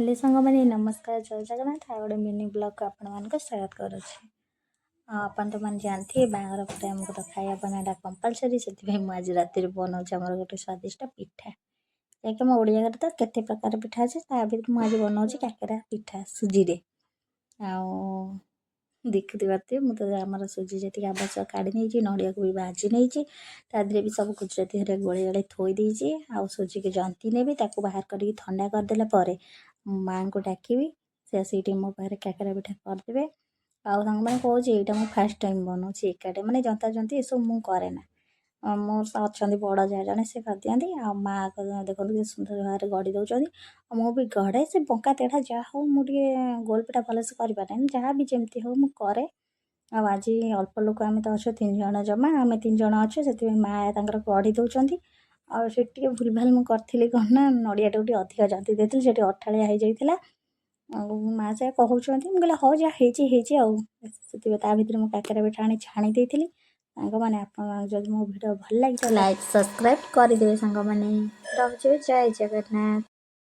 Hello सांगमाने नमस्कार जय जगन्नाथ आ गोटे मिनी ब्लॉग को आपण मान स्वागत करुच्छे। अपन तो मैंने जानते बाहर पर आमको तो खाया बनाटा कंपलसरी से आज राति बनाऊँ आम गोटे स्वादिष्ट पिठा जैक मो ओडिया घर तो केते प्रकार पिठा अच्छे मुझे बनाऊँ काकेरा पिठा सुजी रे देखते पारे मुझे आम सुजी जी आवश्यक काढ़ी नहीं नड़िया को भी भाजी नहीं तादे भी सब गुजराती गोले गोले थोड़ी आउ सुजी के जंती ने बाहर कर ठंडा करदेला माँ को डाकिबी से सीटी मो पाखे काकेरा पिठा करदे आउ मैंने कौन यहाँ मुझे फास्ट टाइम बनाऊँ एकाटे माने जंता जंती ये सब मुझे मोर अच्छा बड़ जा जड़े से कर दिखाती आ माँ देखो कि सुंदर भाव में गढ़ी दौरान मुझे गढ़े से बंका तेढ़ा जहाँ हो मुझे गोल पिठा भलसे करें जहाँ भी जमती हो मुझे आज अल्प लोक आम तो अच्छे 3 जन जमा आम 3 जन अच्छे से माँ गढ़ी दौरान आगे भूल भाल मुझे कौन ना नड़िया टे अधिक जंती देती से अठाड़िया हो जाता माँ से कहते मुझे हाँ जहाँ होता भितर मुझे काकेरा पिठा आनी छाणी देती मैंने आप मो वीडियो भल लगे लाइक सब्सक्राइब करदे सांग मैंने रहुचे जय जगन्नाथ।